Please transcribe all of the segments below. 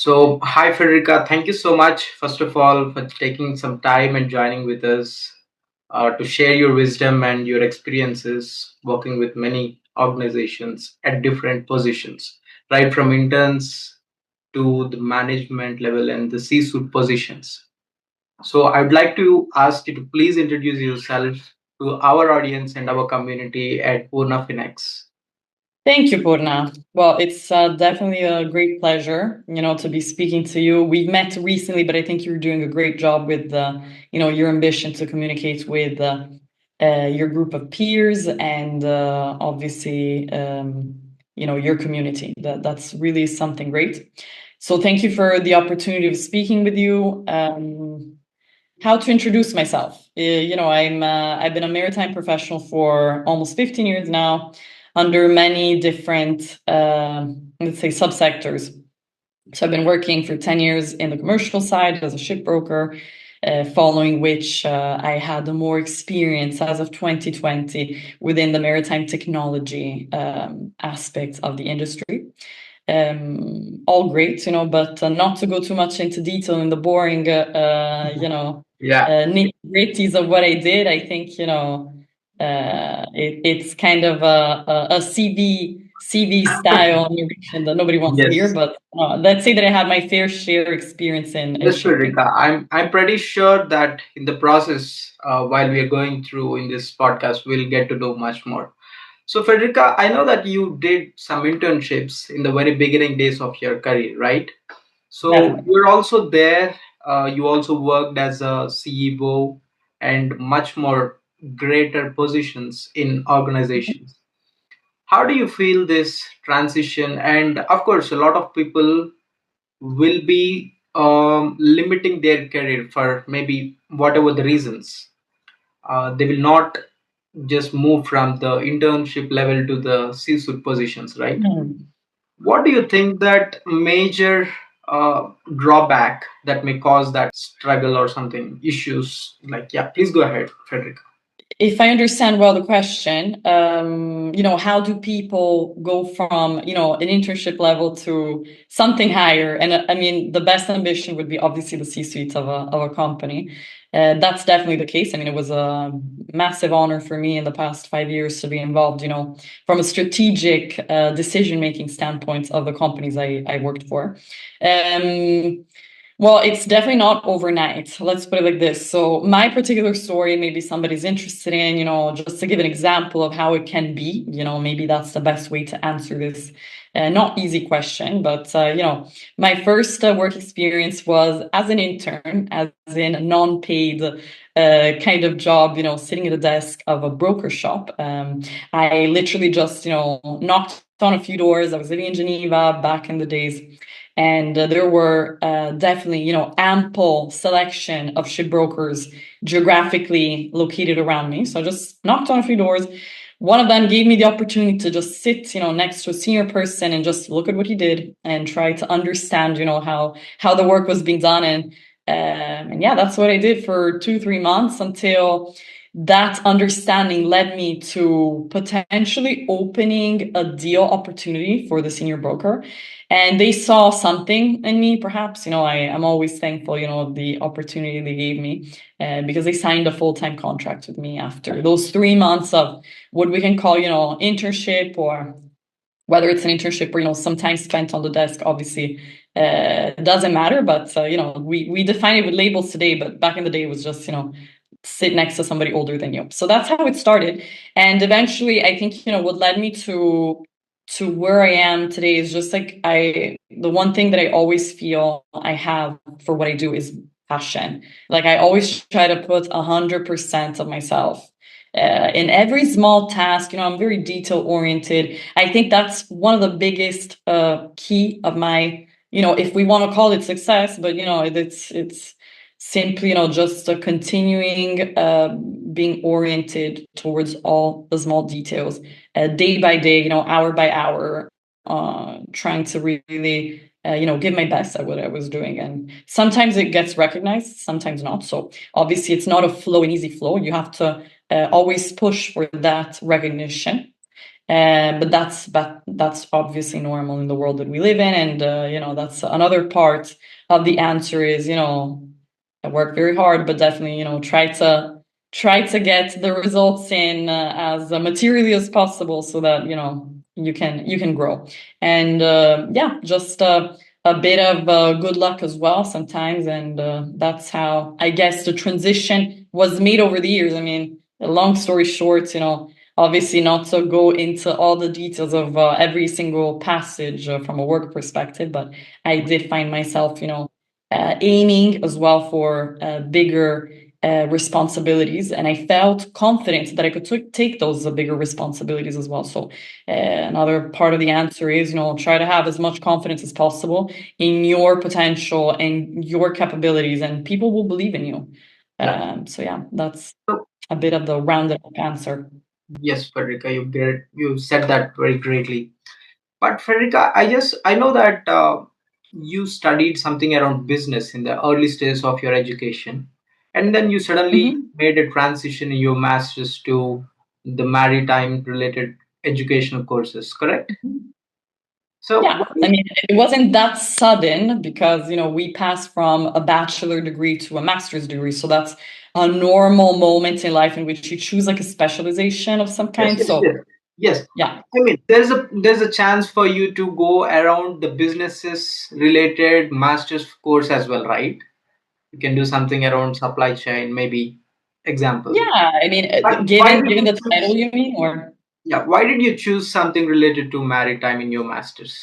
Hi Federica, thank you so much, first of all, for taking some time and joining with us to share your wisdom and your experiences working with many organizations at different positions, right from interns to the management level and the C-suite positions. So, I'd like to ask you to please introduce yourself to our audience and our community at PurnaFinX. Thank you, Purna. Well, it's definitely a great pleasure, to be speaking to you. We've met recently, but I think you're doing a great job with, your ambition to communicate with your group of peers and obviously, your community. That's really something great. So thank you for the opportunity of speaking with you. How to introduce myself? I've been a maritime professional for almost 15 years now under many different, let's say, subsectors. So I've been working for 10 years in the commercial side as a shipbroker, following which I had more experience as of 2020 within the maritime technology aspect of the industry. All great, but not to go too much into detail in the boring, Yeah. nitty-gritties of what I did. I think, it's kind of a CV style narration that nobody wants to hear. Yes. But let's say that I had my fair share experience in Yes, shipping. Frederica. I'm pretty sure that in the process, while we are going through in this podcast, we'll get to know much more. So, Frederica, I know that you did some internships in the very beginning days of your career, right? So Definitely. you're also there. You also worked as a CEO and much more greater positions in organizations. How do you feel this transition? And of course, a lot of people will be limiting their career for maybe whatever the reasons. They will not just move from the internship level to the C-suite positions, right? Mhm. What do you think that major drawback that may cause that struggle or something issues? Like, yeah, please go ahead, Frederica. If I understand well the question, how do people go from, an internship level to something higher? And I mean, the best ambition would be obviously the C-suite of a company. That's definitely the case. I mean, it was a massive honor for me in the past 5 years to be involved, from a strategic decision-making standpoint of the companies I worked for. Um, well, it's definitely not overnight. Let's put it like this. So, my particular story, maybe somebody's interested in, just to give an example of how it can be, maybe that's the best way to answer this not easy question. But, my first work experience was as an intern, as in a non paid kind of job, sitting at a desk of a broker shop. I literally just, knocked on a few doors. I was living in Geneva back in the days, and there were definitely, ample selection of shipbrokers geographically located around me. So I just knocked on a few doors. One of them gave me the opportunity to just sit, next to a senior person and just look at what he did and try to understand, how the work was being done. And yeah, that's what I did for 2, 3 months until that understanding led me to potentially opening a deal opportunity for the senior broker. And they saw something in me, perhaps. I'm always thankful, of the opportunity they gave me, because they signed a full-time contract with me after those 3 months of what we can call, internship, or whether it's an internship or, some time spent on the desk. Obviously, it doesn't matter, but, we define it with labels today, but back in the day, it was just, sit next to somebody older than you. So that's how it started. And eventually, I think, what led me to where I am today is just like the one thing that I always feel I have for what I do is passion. Like, I always try to put 100% of myself in every small task. I'm very detail oriented. I think that's one of the biggest key of my, if we want to call it success, but it's simply, just continuing being oriented towards all the small details, day by day, hour by hour, trying to really, give my best at what I was doing. And sometimes it gets recognized, sometimes not. So obviously, it's not an easy flow. You have to always push for that recognition. But that's obviously normal in the world that we live in, and that's another part of the answer is I work very hard, but definitely try to get the results in as materially as possible, so that you can grow. And yeah, just a bit of good luck as well sometimes, and that's how I guess the transition was made over the years. I mean, a long story short, obviously not to go into all the details of every single passage from a work perspective, but I did find myself, aiming as well for bigger responsibilities, and I felt confident that I could take those bigger responsibilities as well. So another part of the answer is, try to have as much confidence as possible in your potential and your capabilities, and people will believe in you. Yeah. So yeah, that's So, a bit of the rounded up answer. yes, Federica, you said that very greatly. But Federica, I know that you studied something around business in the early stages of your education, and then you suddenly Mhm. made a transition in your masters to the maritime related educational courses, correct? Mhm. So, Yeah, I mean, it wasn't that sudden because, we passed from a bachelor degree to a master's degree. So that's a normal moment in life in which you choose like a specialization of some yes, kind. yes, So yes, yes. yeah. I mean, there's a chance for you to go around the businesses related masters course as well, right? You can do something around supply chain, maybe example. Yeah, I mean, But why given did given you the title, choose? you mean, or Yeah, why did you choose something related to maritime in your masters?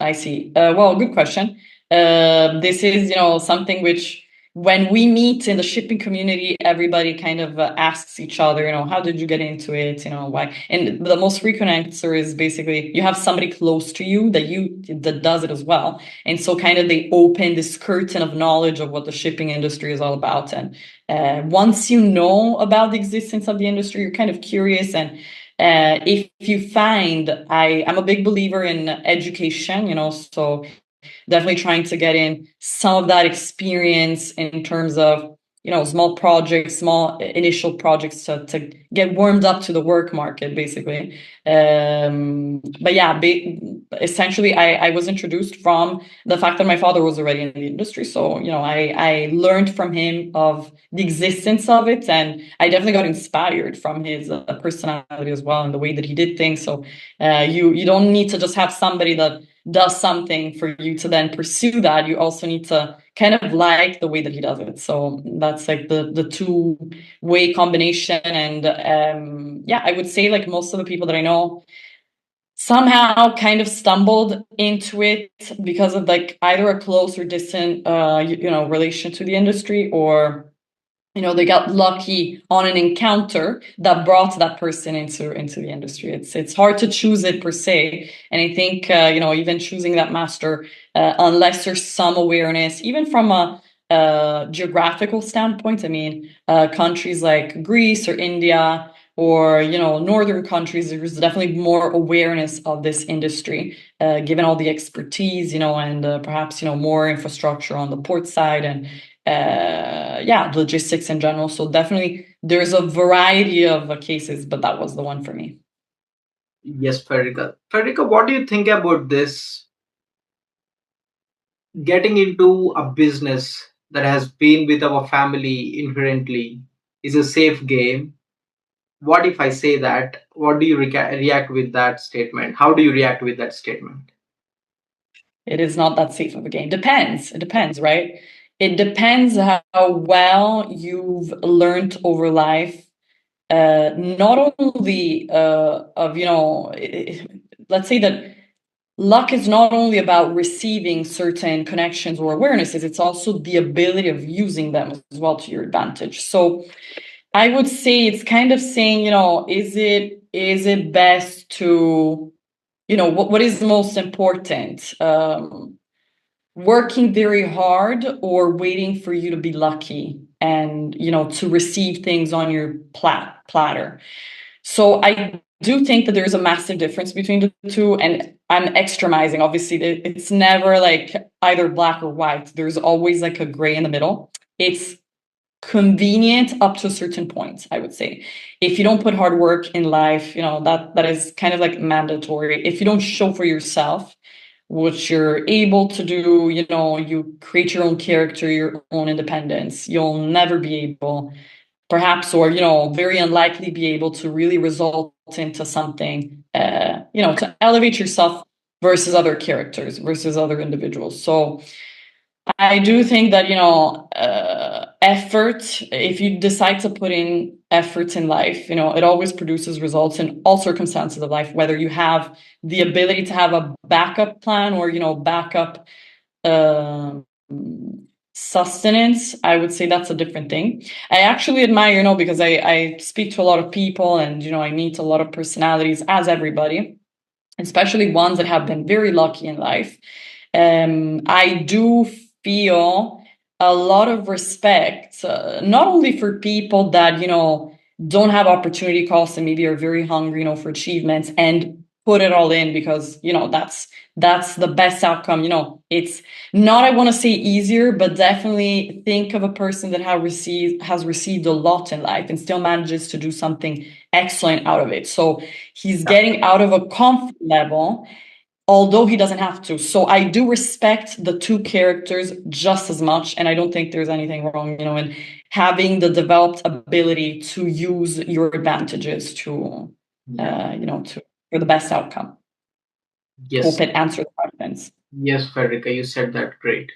I see. Well, good question. This is, something which, when we meet in the shipping community, everybody kind of asks each other, how did you get into it? Why? And the most frequent answer is basically you have somebody close to you that does it as well, and so kind of they open this curtain of knowledge of what the shipping industry is all about. And once you know about the existence of the industry, you're kind of curious. And if you find, I'm a big believer in education, so definitely trying to get in some of that experience in terms of small projects, small initial projects to get warmed up to the work market, basically. But yeah, essentially I was introduced from the fact that my father was already in the industry, so I learned from him of the existence of it, and I definitely got inspired from his personality as well and the way that he did things. So you don't need to just have somebody that does something for you to then pursue that. You also need to kind of like the way that he does it. So that's like the two-way combination. And yeah, I would say like most of the people that I know somehow kind of stumbled into it because of like either a close or distant relation to the industry, or they got lucky on an encounter that brought that person into the industry. It's hard to choose it per se, and I think even choosing that master, unless there's some awareness, even from a geographical standpoint. I mean, countries like Greece or India, or northern countries, there's definitely more awareness of this industry, given all the expertise, and perhaps more infrastructure on the port side, and yeah, logistics in general. So definitely there's a variety of cases, but that was the one for me. Yes, Federica. Federica, what do you think about this? Getting into a business that has been with our family inherently is a safe game. What if I say that? What do you react with that statement? How do you react with that statement? It is not that safe of a game. Depends. It depends, right? It depends how well you've learned over life. Not only of let's say that luck is not only about receiving certain connections or awarenesses, it's also the ability of using them as well to your advantage. So I would say it's kind of saying, is it best to, what is the most important? Working very hard or waiting for you to be lucky and, to receive things on your platter. So I do think that there's a massive difference between the two, and I'm extremizing. Obviously, it's never like either black or white. There's always like a gray in the middle. It's convenient up to a certain point, I would say. If you don't put hard work in life, that is kind of like mandatory. If you don't show for yourself what you're able to do, you create your own character, your own independence, you'll never be able, perhaps, or very unlikely be able to really result into something, to elevate yourself versus other characters, versus other individuals. So I do think that, effort, if you decide to put in efforts in life, it always produces results in all circumstances of life, whether you have the ability to have a backup plan or, backup um sustenance. I would say that's a different thing. I actually admire, because I speak to a lot of people, and, I meet a lot of personalities, as everybody, especially ones that have been very lucky in life. I do feel a lot of respect, not only for people that, don't have opportunity costs and maybe are very hungry, for achievements, and put it all in because, that's the best outcome. It's not, I want to say easier, but definitely think of a person that has received a lot in life and still manages to do something excellent out of it. So he's getting out of a comfort level, although he doesn't have to. So I do respect the two characters just as much, and I don't think there's anything wrong, in having the developed ability to use your advantages to, Yeah. for the best outcome. Hope Yes. it answers the questions. Yes, Federica, you said that great.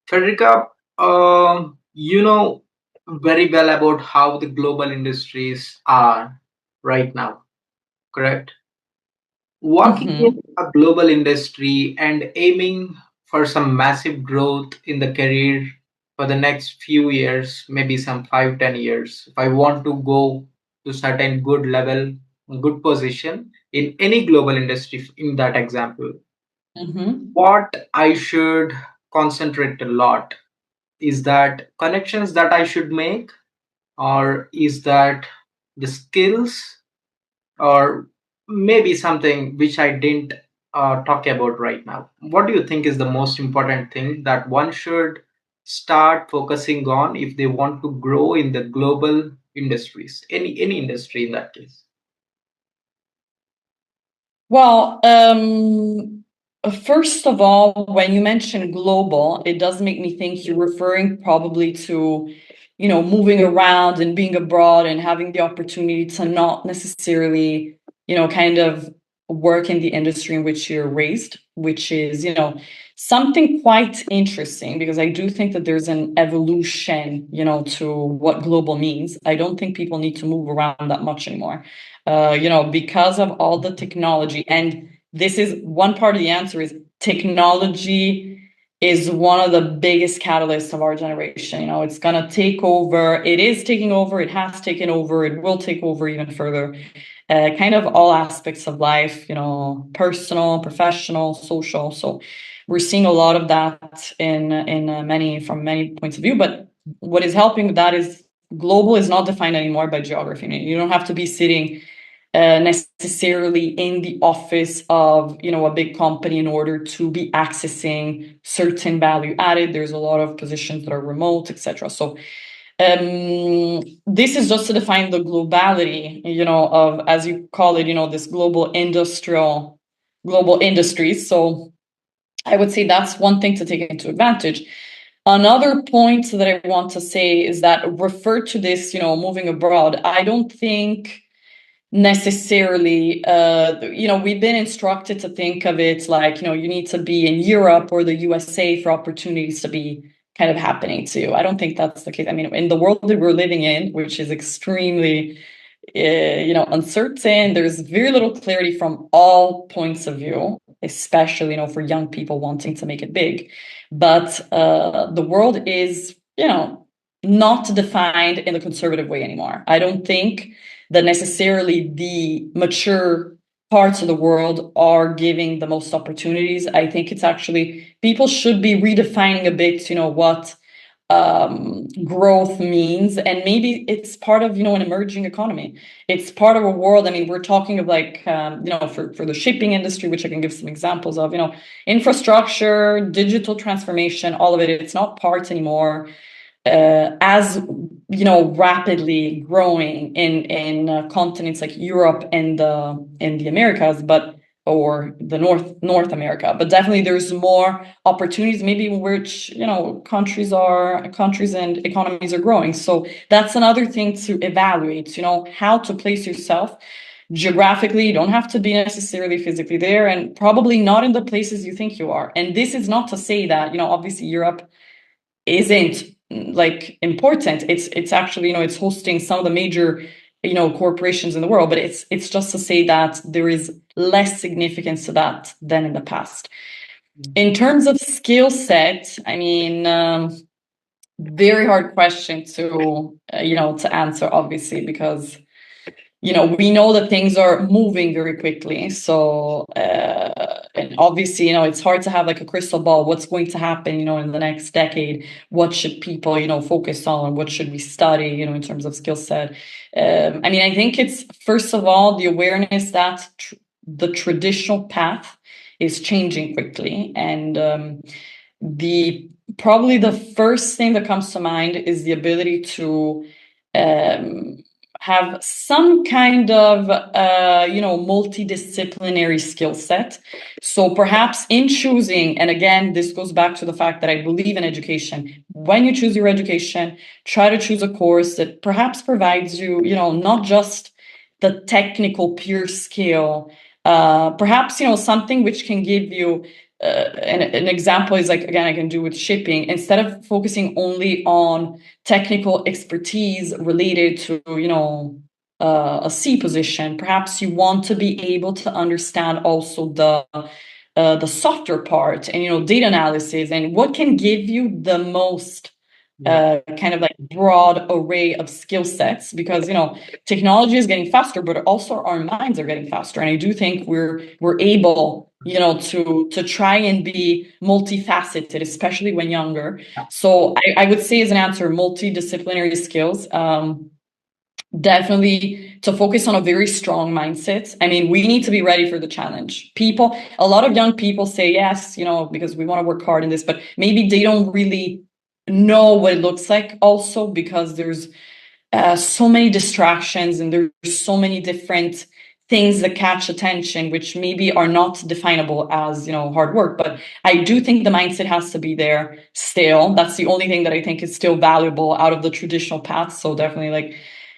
Federica, you know very well about how the global industries are right now, correct? Working in Hmm. a global industry and aiming for some massive growth in the career for the next few years, maybe some 5, 10 years. If I want to go to certain good level, good position in any global industry, in that example, Hmm. what I should concentrate a lot is that connections that I should make, or is that the skills, or maybe something which I didn't talk about right now. What do you think is the most important thing that one should start focusing on if they want to grow in the global industries, any industry in that case? Well, first of all, when you mention global, it does make me think you're referring probably to, moving around and being abroad and having the opportunity to not necessarily, kind of work in the industry in which you're raised, which is, something quite interesting, because I do think that there's an evolution, to what global means. I don't think people need to move around that much anymore, because of all the technology. And this is one part of the answer: is technology is one of the biggest catalysts of our generation. It's going to take over. It is taking over. It has taken over. It will take over even further. Kind of all aspects of life, personal, professional, social. So we're seeing a lot of that from many points of view. But what is helping with that is global is not defined anymore by geography. I mean, you don't have to be sitting necessarily in the office of a big company in order to be accessing certain value added. There's a lot of positions that are remote, etc. So this is just to define the globality, of, as you call it, this global industries. So I would say that's one thing to take into advantage. Another point that I want to say is that, refer to this, moving abroad. I don't think necessarily, we've been instructed to think of it like, you need to be in Europe or the USA for opportunities to be kind of happening to you. I don't think that's the case. I mean, in the world that we're living in, which is extremely uncertain, there's very little clarity from all points of view, especially, for young people wanting to make it big. But the world is, not defined in the conservative way anymore. I don't think that necessarily the mature parts of the world are giving the most opportunities. I think it's actually, people should be redefining a bit, what growth means, and maybe it's part of, an emerging economy. It's part of a world. I mean, we're talking of like, for the shipping industry, which I can give some examples of, infrastructure, digital transformation, all of it. It's not parts anymore as rapidly growing in continents like Europe and the Americas, but or the North America. But definitely there's more opportunities, maybe in which countries and economies are growing. So that's another thing to evaluate. How to place yourself geographically. You don't have to be necessarily physically there, and probably not in the places you think you are. And this is not to say that obviously Europe isn't like important. It's actually it's hosting some of the major corporations in the world, but it's just to say that there is less significance to that than in the past. In terms of skill set, I mean, very hard question to answer, obviously, because we know that things are moving very quickly. So, and obviously, it's hard to have like a crystal ball. What's going to happen, in the next decade? What should people, focus on? What should we study, in terms of skill set? I mean, I think it's, first of all, the awareness that the traditional path is changing quickly. And probably the first thing that comes to mind is the ability to um, have some kind of multidisciplinary skill set. So perhaps in choosing, and again, this goes back to the fact that I believe in education. When you choose your education, try to choose a course that perhaps provides you, not just the technical pure skill, perhaps something which can give you an example is like, again, I can do with shipping. Instead of focusing only on technical expertise related to, a C position, perhaps you want to be able to understand also the softer part and, data analysis and what can give you the most Yeah. kind of like broad array of skill sets, because technology is getting faster, but also our minds are getting faster, and I do think we're able to try and be multifaceted, especially when younger. So I would say, as an answer, multidisciplinary skills. Definitely to focus on a very strong mindset. I mean, we need to be ready for the challenge. A lot of young people say yes, because we want to work hard in this, but maybe they don't really know what it looks like also, because there's so many distractions and there's so many different things that catch attention, which maybe are not definable as hard work. But I do think the mindset has to be there still. That's the only thing that I think is still valuable out of the traditional path. So definitely, like,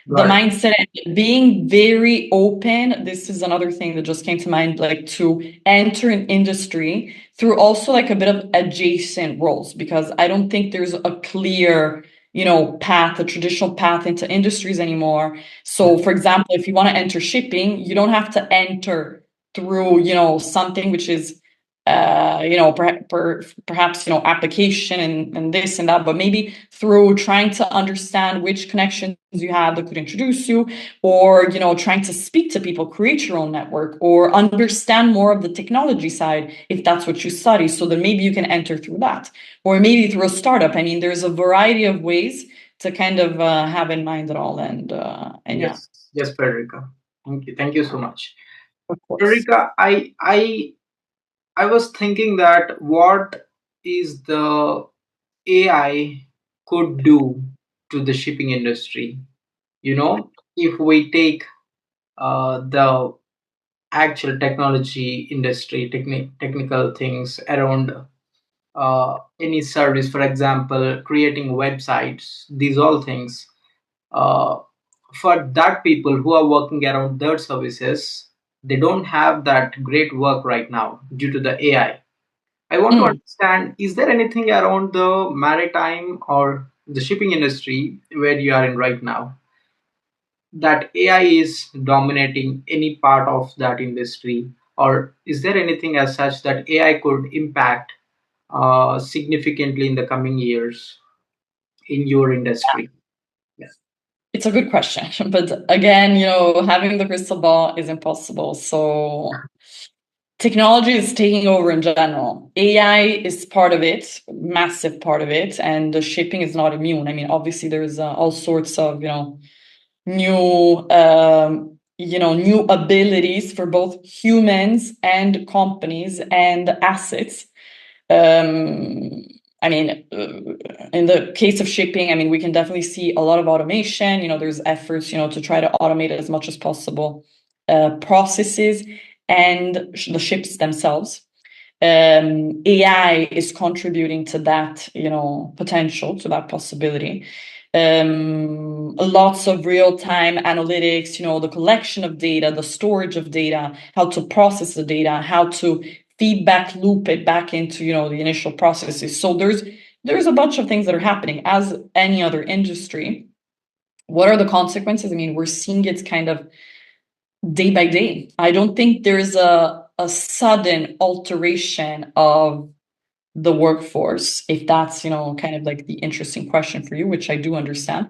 the Right. mindset and being very open. This is another thing that just came to mind, like to enter an industry through also like a bit of adjacent roles, because I don't think there's a clear path, a traditional path into industries anymore. Yeah. So for example, if you want to enter shipping, you don't have to enter through something which is perhaps application and this and that, but maybe through trying to understand which connections you have that could introduce you, or trying to speak to people, create your own network, or understand more of the technology side if that's what you study, so that maybe you can enter through that, or maybe through a startup. I mean, there's a variety of ways to kind of have in mind it all, and yeah, Yes. Yes, Federica. Thank you so much. of course. Federica, I was thinking that what is the AI could do to the shipping industry. If we take the actual technology industry, technical things around any service, for example, creating websites, these all things. Uh, for that people who are working around their services, they don't have that great work right now due to the AI. I want to Mm. understand, is there anything around the maritime or the shipping industry where you are in right now that AI is dominating any part of that industry? Or is there anything as such that AI could impact significantly in the coming years in your industry? Yeah. It's a good question, but again, having the crystal ball is impossible. So technology is taking over in general. AI is part of it, massive part of it, and the shipping is not immune. I mean, obviously, there's all sorts of new abilities for both humans and companies and assets. Um, I mean, in the case of shipping, I mean, we can definitely see a lot of automation. There's efforts, to try to automate as much as possible processes and the ships themselves. AI is contributing to that, potential, to that possibility. Lots of real-time analytics, the collection of data, the storage of data, how to process the data, how to feedback loop it back into, the initial processes. So there's a bunch of things that are happening as any other industry. What are the consequences? I mean, we're seeing it kind of day by day. I don't think there's a sudden alteration of the workforce, if that's, kind of like the interesting question for you, which I do understand.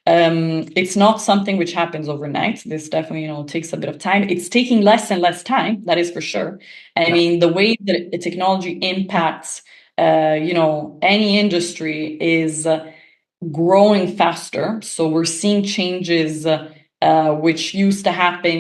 It's not something which happens overnight. This definitely, takes a bit of time. It's taking less and less time, that is for sure. I mean, the way that technology impacts, any industry is growing faster. So we're seeing changes which used to happen,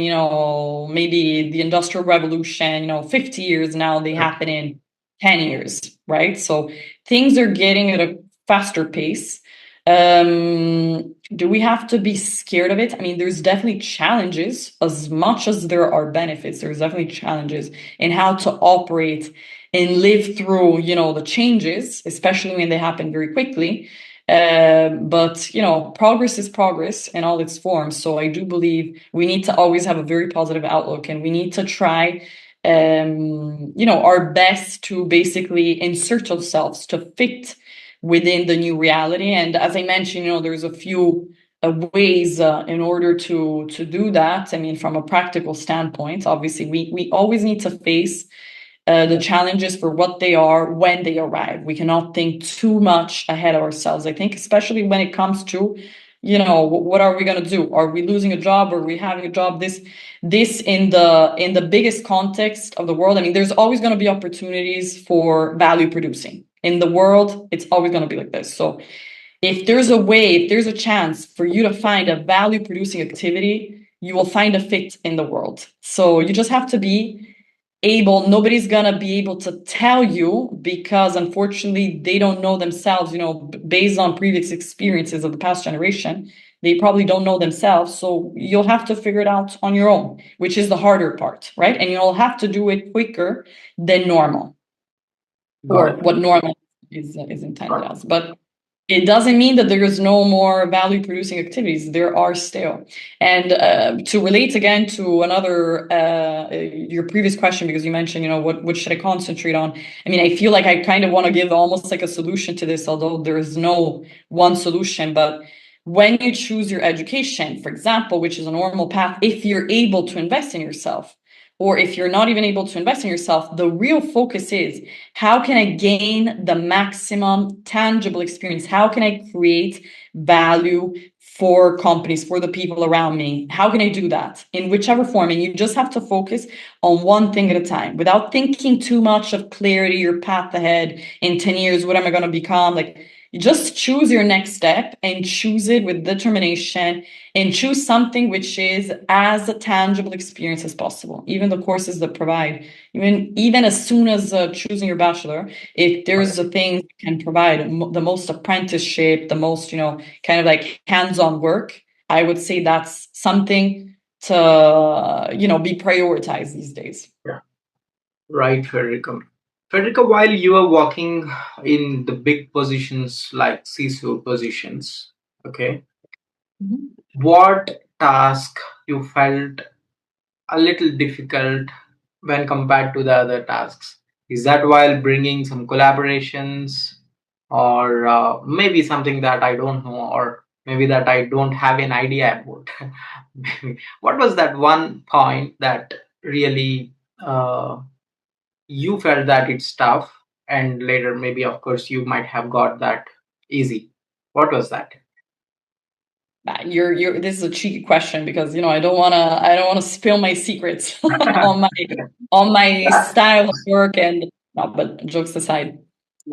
maybe the Industrial Revolution, 50 years now, they happen in 10 years, right? So things are getting at a faster pace. Do we have to be scared of it? I mean, there's definitely challenges as much as there are benefits. There's definitely challenges in how to operate and live through, the changes, especially when they happen very quickly. But progress is progress in all its forms. So I do believe we need to always have a very positive outlook, and we need to try our best to basically insert ourselves to fit within the new reality. And as I mentioned, there's a few ways in order to do that. I mean, from a practical standpoint, obviously, we always need to face the challenges for what they are when they arrive. We cannot think too much ahead of ourselves. I think, especially when it comes to, what are we going to do? Are we losing a job? Are we having a job? This in the biggest context of the world. I mean, there's always going to be opportunities for value producing in the world. It's always going to be like this. So if there's a way, if there's a chance for you to find a value producing activity, you will find a fit in the world. So you just have to be able, nobody's gonna be able to tell you, because unfortunately they don't know themselves, based on previous experiences of the past generation, they probably don't know themselves. So you'll have to figure it out on your own, which is the harder part, right? And you'll have to do it quicker than normal, Got or it. what normal is intended as. But it doesn't mean that there is no more value producing activities. There are still. And to relate again to another, your previous question, because you mentioned, what should I concentrate on? I mean, I feel like I kind of want to give almost like a solution to this, although there is no one solution. But when you choose your education, for example, which is a normal path, if you're able to invest in yourself, or if you're not even able to invest in yourself, the real focus is, how can I gain the maximum tangible experience? How can I create value for companies, for the people around me? How can I do that in whichever form? And you just have to focus on one thing at a time without thinking too much of clarity, your path ahead in 10 years. What am I going to become? Like, you just choose your next step and choose it with determination, and choose something which is as a tangible experience as possible. Even the courses that provide, even as soon as choosing your bachelor, if there's a thing that can provide the most apprenticeship, the most, kind of like hands-on work, I would say that's something to, be prioritized these days. Yeah. Right, Federica. Federica, while you are working in the big positions like CISO positions, okay, Mhm. what task you felt a little difficult when compared to the other tasks? Is that while bringing some collaborations, or maybe something that I don't know, or maybe that I don't have an idea about? What was that one point that really you felt that it's tough, and later maybe, of course, you might have got that easy? What was that? You're this is a cheeky question, because I don't want to spill my secrets on my style of work. And no, but jokes aside,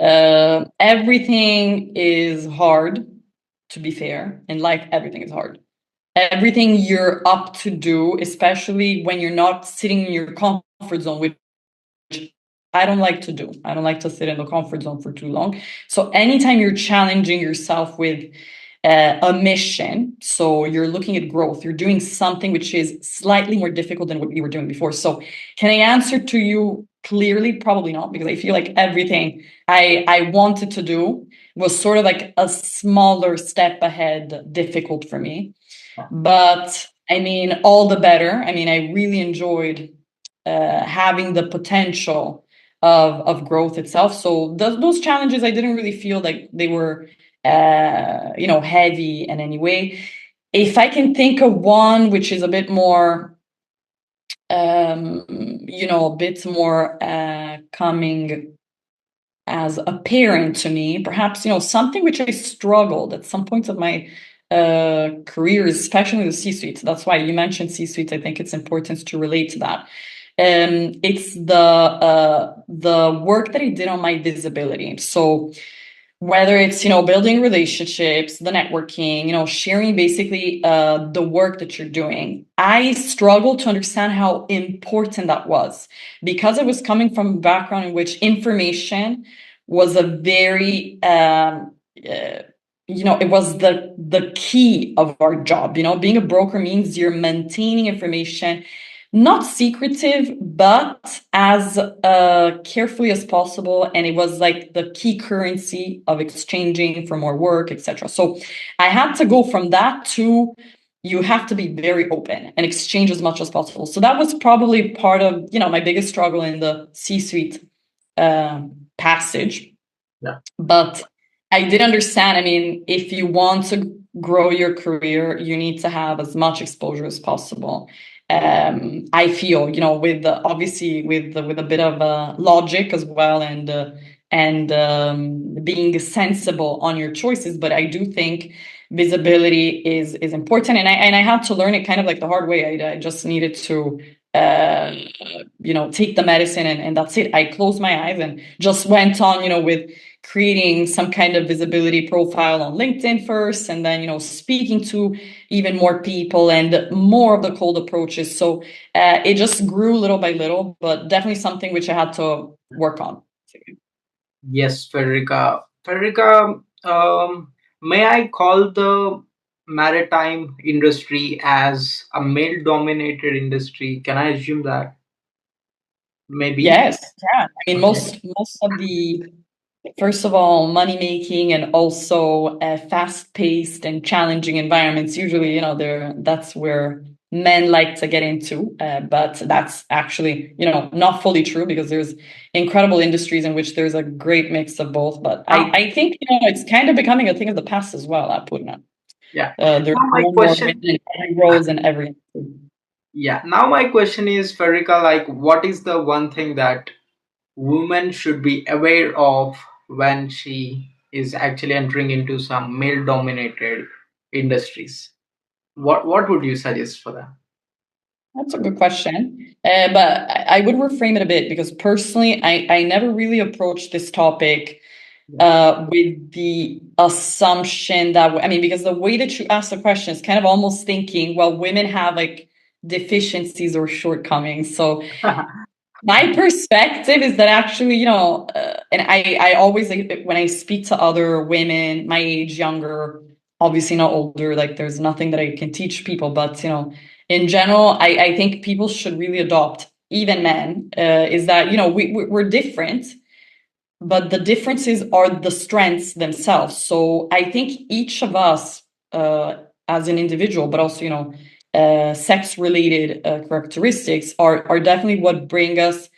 everything is hard, to be fair. In life, everything is hard. Everything you're up to do, especially when you're not sitting in your comfort zone, which I don't like to do. I don't like to sit in the comfort zone for too long. So anytime you're challenging yourself with a mission, so you're looking at growth, you're doing something which is slightly more difficult than what you were doing before. So can I answer to you clearly? Probably not, because I feel like everything I wanted to do was sort of like a smaller step ahead, difficult for me. But I mean, all the better. I mean, I really enjoyed having the potential of growth itself. So those challenges, I didn't really feel like they were, heavy in any way. If I can think of one which is a bit more, a bit more coming as apparent to me, perhaps, something which I struggled at some points of my career, especially the C-suite. That's why you mentioned C-suite. I think it's important to relate to that. It's the work that I did on my visibility. So whether it's building relationships, the networking, sharing basically the work that you're doing, I struggled to understand how important that was, because I was coming from a background in which information was a very it was the key of our job. Being a broker means you're maintaining information, not secretive, but as carefully as possible. And it was like the key currency of exchanging for more work, etc. So I had to go from that to, you have to be very open and exchange as much as possible. So that was probably part of, my biggest struggle in the C-suite passage. Yeah. But I did understand, I mean, if you want to grow your career, you need to have as much exposure as possible. I feel, with obviously with a bit of logic as well, and being sensible on your choices. But I do think visibility is important, and I had to learn it kind of like the hard way. I just needed to take the medicine, and that's it. I closed my eyes and just went on, with creating some kind of visibility profile on LinkedIn first, and then, speaking to even more people and more of the cold approaches. So it just grew little by little, but definitely something which I had to work on. Yes, Federica. Federica, may I call the maritime industry as a male-dominated industry? Can I assume that? Maybe. Yes, yeah. I mean, Okay. most of the, first of all, money making and also fast-paced and challenging environments. Usually, that's where men like to get into, but that's actually, not fully true, because there's incredible industries in which there's a great mix of both. But Now, I think, it's kind of becoming a thing of the past as well, at Purna. yeah. There's Now my more and more women question. in every roles and every. Yeah. Now my question is, Federica, like, what is the one thing that woman should be aware of when she is actually entering into some male-dominated industries? What would you suggest for that? That's a good question. But I would reframe it a bit, because personally, I never really approached this topic Yeah. with the assumption that, I mean, because the way that you ask the question is kind of almost thinking, well, women have like deficiencies or shortcomings. So my perspective is that actually, and I always, like, when I speak to other women, my age, younger, obviously not older, like there's nothing that I can teach people, but, in general, I think people should really adopt, even men, is that, we're different, but the differences are the strengths themselves. So I think each of us, as an individual, but also, sex related characteristics are definitely what brings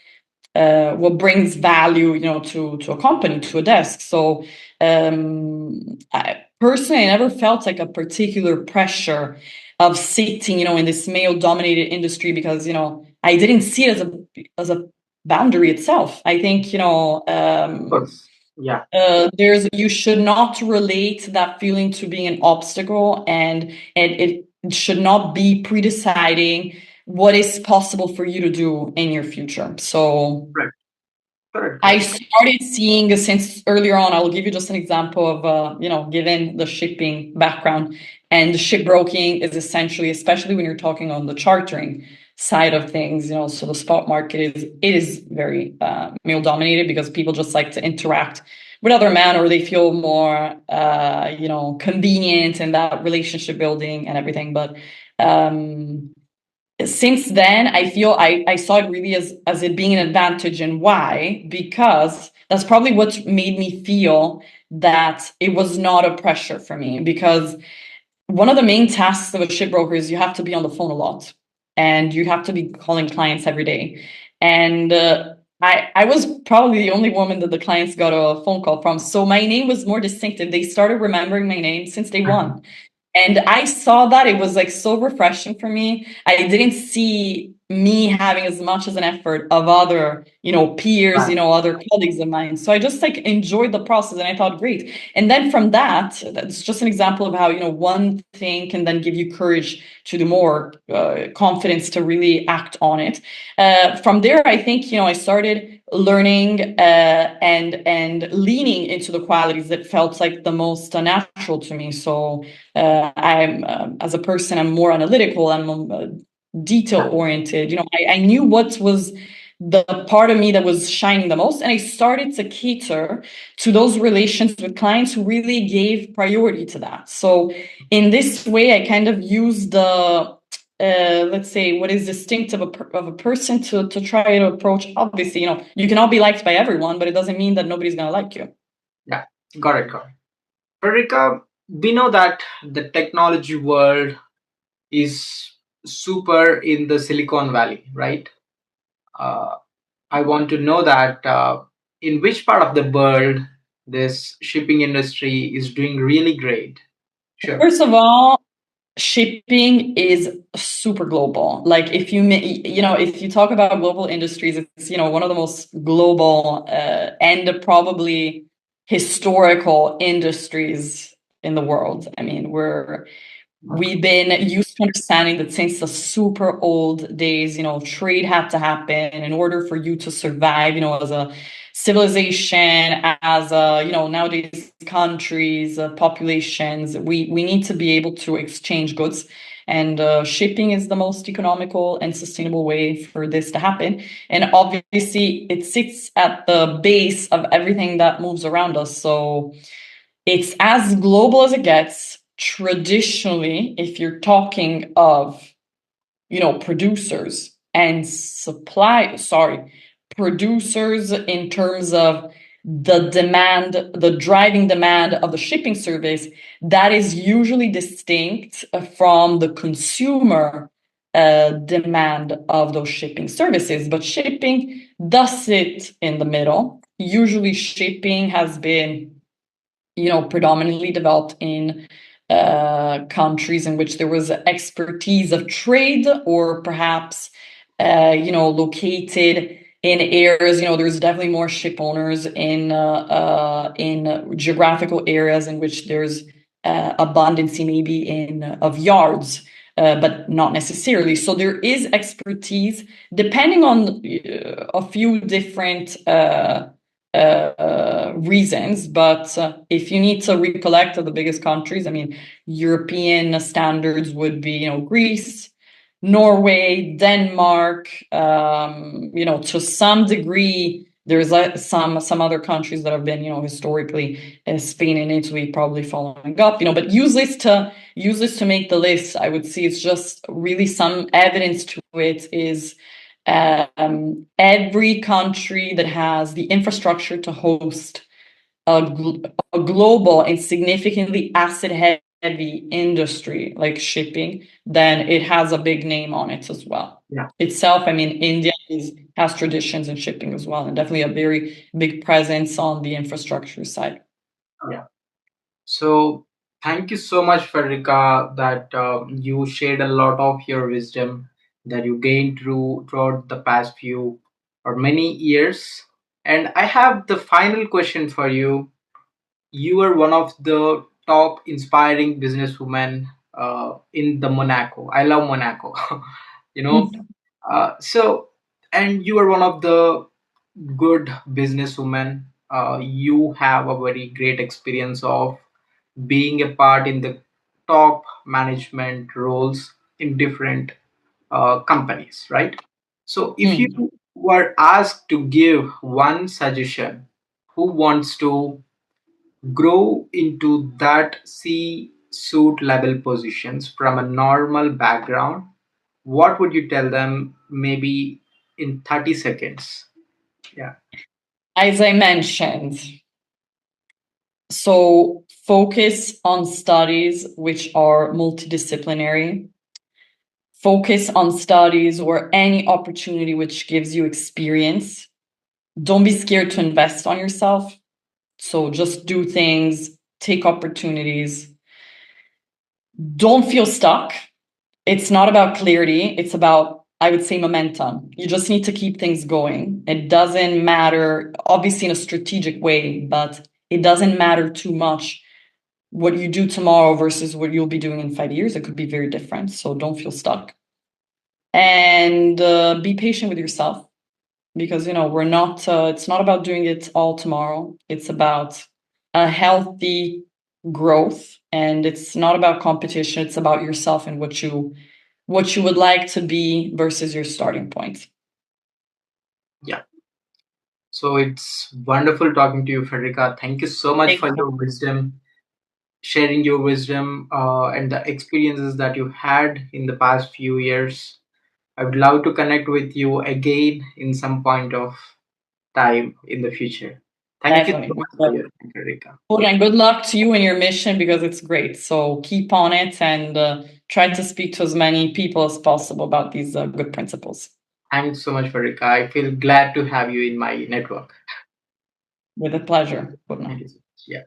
value, to a company, to a desk. So I personally, I never felt like a particular pressure of sitting, in this male dominated industry, because, I didn't see it as a boundary itself. I think, Of course. Yeah. you should not relate that feeling to being an obstacle, and it should not be pre-deciding what is possible for you to do in your future. So Correct. Correct. I Correct. started seeing, since earlier on, I'll give you just an example of, given the shipping background, and the shipbroking is essentially, especially when you're talking on the chartering side of things, so the spot market is very male dominated because people just like to interact with other men, or they feel more convenient in that relationship building and everything. But since then, I feel I saw it really as it being an advantage. And why? Because that's probably what made me feel that it was not a pressure for me. Because one of the main tasks of a shipbroker is you have to be on the phone a lot, and you have to be calling clients every day. And I was probably the only woman that the clients got a phone call from. So my name was more distinctive. They started remembering my name since day one. And I saw that it was like so refreshing for me. I didn't see me having as much as an effort of other, peers, Right. other colleagues of mine. So I just like enjoyed the process, and I thought, great. And then from that's just an example of how, one thing can then give you courage to do more, confidence to really act on it. From there, I think, I started learning and leaning into the qualities that felt like the most natural to me. So I'm as a person, I'm more analytical. I'm detail oriented. I knew what was the part of me that was shining the most, and I started to cater to those relations with clients who really gave priority to that. So in this way, I kind of used the let's say what is distinctive of a person to try to approach. Obviously, you can all be liked by everyone, but it doesn't mean that nobody's going to like you. Yeah, got it, got it. Federica, we know that the technology world is super in the Silicon Valley, right? Uh, I want to know that in which part of the world this shipping industry is doing really great. Sure. First of all, shipping is super global. Like if you talk about global industries, it's one of the most global and probably historical industries in the world. I mean, we've been used to understanding that since the super old days, trade had to happen in order for you to survive, as a civilization, as a, nowadays countries, populations, we need to be able to exchange goods. And shipping is the most economical and sustainable way for this to happen. And obviously, it sits at the base of everything that moves around us. So it's as global as it gets. Traditionally, if you're talking of, producers and producers in terms of the driving demand of the shipping service, that is usually distinct from the consumer demand of those shipping services. But shipping does sit in the middle. Usually, shipping has been predominantly developed in countries in which there was expertise of trade, or perhaps, located in areas, there's definitely more ship owners in geographical areas in which there's abundancy maybe of yards. But not necessarily. So there is expertise depending on a few different reasons. But if you need to recollect of the biggest countries, I mean, European standards would be, Greece, Norway, Denmark, to some degree. There's some other countries that have been, historically, Spain and Italy probably following up, but useless to make the list. I would say it's just really some evidence to it is every country that has the infrastructure to host a global and significantly asset heavy industry like shipping, then it has a big name on it as well. Yeah. Itself, I mean, India has traditions in shipping as well, and definitely a very big presence on the infrastructure side. Yeah. So thank you so much, Federica, that you shared a lot of your wisdom that you gained throughout the past few or many years. And I have the final question for you. You are one of the top inspiring businesswomen in the Monaco. I love Monaco. you know, so and you are one of the good businesswomen. You have a very great experience of being a part in the top management roles in different companies, right? So, if you Mm. were asked to give one suggestion, who wants to grow into that C suit level positions from a normal background, what would you tell them maybe in 30 seconds? Yeah. As I mentioned, so focus on studies which are multidisciplinary. Focus on studies or any opportunity which gives you experience. Don't be scared to invest on yourself. So just do things, take opportunities. Don't feel stuck. It's not about clarity. It's about, I would say, momentum. You just need to keep things going. It doesn't matter, obviously, in a strategic way, but it doesn't matter too much what you do tomorrow versus what you'll be doing in 5 years. It could be very different. So don't feel stuck. And be patient with yourself because, we're not, it's not about doing it all tomorrow. It's about a healthy growth, and it's not about competition. It's about yourself and what you would like to be versus your starting point. Yeah. So it's wonderful talking to you, Federica. Thank you so much Thank for you. your wisdom, sharing your wisdom and the experiences that you had in the past few years. I would love to connect with you again in some point of time in the future. Thank you so Definitely. much for your time, Federica. And good luck to you and your mission because it's great. So keep on it and try to speak to as many people as possible about these good principles. Thanks so much, Federica. I feel glad to have you in my network. With a pleasure. Thank you so much. Yeah.